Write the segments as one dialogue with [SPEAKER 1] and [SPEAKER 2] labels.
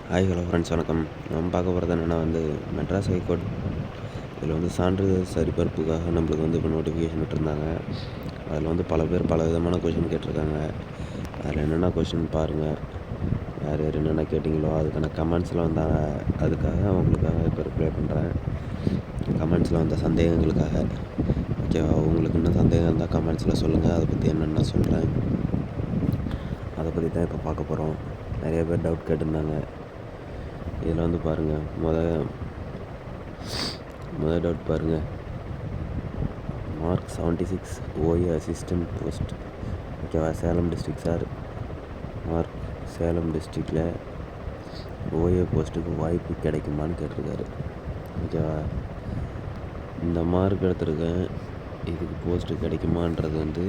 [SPEAKER 1] Hi hello friends வணக்கம். நம்ம பார்க்க போகிறது என்னென்னா மெட்ராஸ் ஹைகோர்ட் இதில் சான்றிதழ் சரிபார்ப்புக்காக நம்மளுக்கு இப்போ நோட்டிஃபிகேஷன் விட்டுருந்தாங்க. அதில் பல பேர் பல விதமான கொஷின் கேட்டிருக்காங்க. அதில் என்னென்ன கொஷின் பாருங்கள், யார் யார் என்னென்ன கேட்டிங்களோ அதுக்கான கமெண்ட்ஸில் அதுக்காக உங்களுக்காக இப்போ ரிப்ளை பண்ணுறேன். கமெண்ட்ஸில் வந்த சந்தேகங்களுக்காக. ஓகேவா? உங்களுக்கு இன்னும் சந்தேகம் இருந்தால் கமெண்ட்ஸில் சொல்லுங்கள், அதை பற்றி என்னென்ன சொல்கிறேன். அதை பற்றி தான் இப்போ பார்க்க போகிறோம். நிறைய பேர் டவுட் கேட்டிருந்தாங்க. இதில் பாருங்கள், முதல் டவுட் பாருங்கள். Mark 76 OA assistant post. ஓகேவா? Salem district sir. Mark Salem டிஸ்ட்ரிக்டில் ஓஏ போஸ்ட்டுக்கு வாய்ப்பு கிடைக்குமான்னு கேட்டிருக்காரு. ஓகேவா? இந்த மார்க் எடுத்திருக்கேன், இதுக்கு போஸ்ட்டு கிடைக்குமான்றது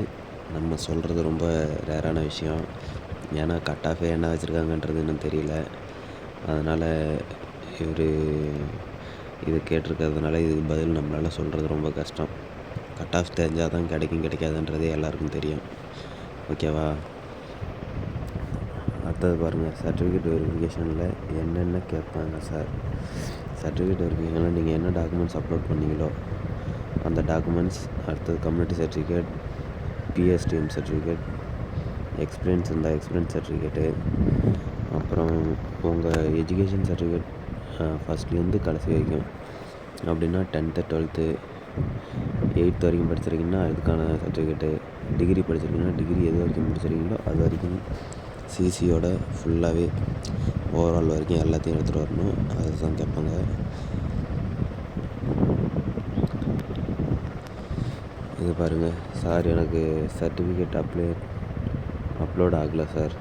[SPEAKER 1] நம்ம சொல்கிறது ரொம்ப ரேரான விஷயம். ஏன்னா கட் ஆஃபே என்ன வச்சுருக்காங்கன்றது இன்னும் தெரியல. அதனால் இது கேட்டிருக்கிறதுனால இதுக்கு பதில் நம்மளால் சொல்கிறது ரொம்ப கஷ்டம். கட் ஆஃப் தெரிஞ்சால் தான் கிடைக்காதுன்றதே எல்லாருக்கும் தெரியும். ஓகேவா? அடுத்தது பாருங்கள், சர்டிஃபிகேட் வெரிஃபிகேஷனில் என்னென்ன கேட்பாங்க சார். சர்டிஃபிகேட் வெரிஃபிகேஷனில் நீங்கள் என்ன டாக்குமெண்ட்ஸ் அப்லோட் பண்ணீங்களோ அந்த டாக்குமெண்ட்ஸ், அடுத்தது community certificate, PSTM certificate, experience இருந்தால் எக்ஸ்பீரியன்ஸ் சர்டிஃபிகேட்டு, அப்புறம் உங்கள் எஜுகேஷன் சர்டிஃபிகேட் ஃபஸ்ட்லேருந்து கடைசி வரைக்கும். அப்படின்னா 10th 12th 8th வரைக்கும் படிச்சிருக்கீங்கன்னா அதுக்கான சர்டிஃபிகேட்டு, டிகிரி படிச்சிருக்கீங்கன்னா டிகிரி எது வரைக்கும் முடிச்சிருக்கீங்களோ அது வரைக்கும் சிசியோட ஃபுல்லாகவே ஓவரால் வரைக்கும் எல்லாத்தையும் எடுத்துகிட்டு வரணும். அதுதான் கேட்பாங்க. இது பாருங்கள் சார், எனக்கு சர்டிஃபிகேட் அப்லோட் ஆகலை சார்,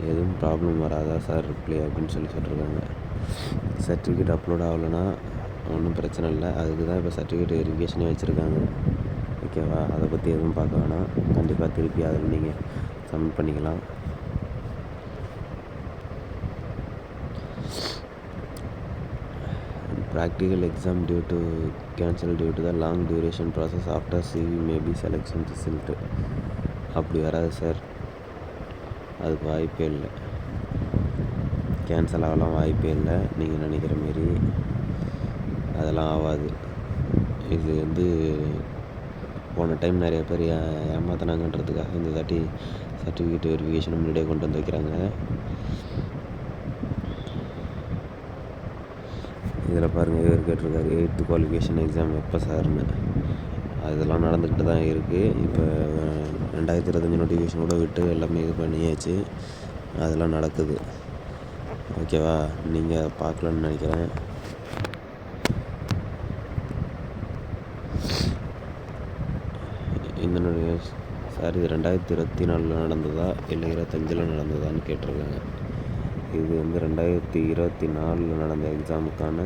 [SPEAKER 1] எதுவும் ப்ராப்ளம் வராதா சார் ரிப்ளை அப்படின்னு சொல்லியிருக்காங்க. சர்டிஃபிகேட் அப்லோட் ஆகலைன்னா ஒன்றும் பிரச்சனை இல்லை. அதுக்கு தான் இப்போ சர்டிஃபிகேட் வெரிஃபிகேஷனே வச்சுருக்காங்க. ஓகேவா? அதை பற்றி எதுவும் பார்க்க வேணாம். கண்டிப்பாக திருப்பி அதில் நீங்கள் சப்மிட் பண்ணிக்கலாம். Practical exam cancelled due to the long duration process after CV maybe selection result. அப்படி வராது சார், அதுக்கு வாய்ப்பே இல்லை. கேன்சல் ஆகலாம் வாய்ப்பே இல்லை. நீங்கள் நினைக்கிற மாரி அதெல்லாம் ஆகாது. இது போன டைம் நிறைய பேர் ஏமாத்தினாங்கன்றதுக்காக இந்த சர்டிஃபிகேட் வெரிஃபிகேஷன் முன்னாடியே கொண்டு வந்து வைக்கிறாங்க. இதில் பாருங்கள், இவர் கேட்டிருக்காரு 8th குவாலிஃபிகேஷன் எக்ஸாம் எப்போ சார்னு. அதெல்லாம் நடந்துக்கிட்டு தான் இருக்குது. இப்போ 2025 நோட்டிஃபிகேஷன் கூட விட்டு எல்லாமே இது பண்ணியாச்சு. அதெல்லாம் நடக்குது. ஓகேவா? நீங்கள் பார்க்கலன்னு நினைக்கிறேன். இந்த சார், இது 2024 நடந்ததா இல்லை 25 நடந்ததான்னு கேட்டிருக்காங்க. இது 2024 நடந்த எக்ஸாமுக்கான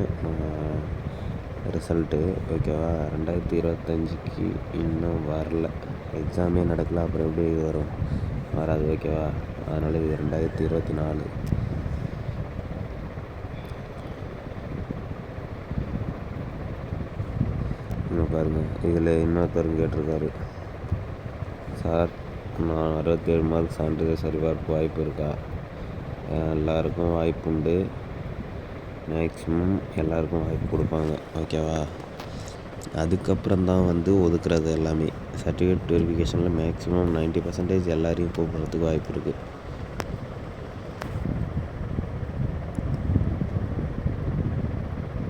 [SPEAKER 1] ரிசல்ட்டு. ஓகேவா? 2025க்கு இன்னும் வரல, எக்ஸாமே நடக்கல, அப்புறம் எப்படி இது வராது. ஓகேவா? அதனால் இது 2024. இன்னும் பாருங்கள், இதில் இன்னொருத்தர் கேட்டிருக்காரு, சார் நான் 67 மார்க் சான்றிதழ் சரிபார்ப்பு வாய்ப்பு இருக்கா? எல்லாருக்கும் வாய்ப்பு உண்டு. மேக்ஸிமம் எல்லாருக்கும் வாய்ப்பு கொடுப்பாங்க. ஓகேவா? அதுக்கப்புறம் தான் ஒதுக்குறது எல்லாமே. சர்டிஃபிகேட் வெரிஃபிகேஷனில் மேக்ஸிமம் 90% எல்லாரையும் கூப்பிட்றதுக்கு வாய்ப்பு இருக்குது.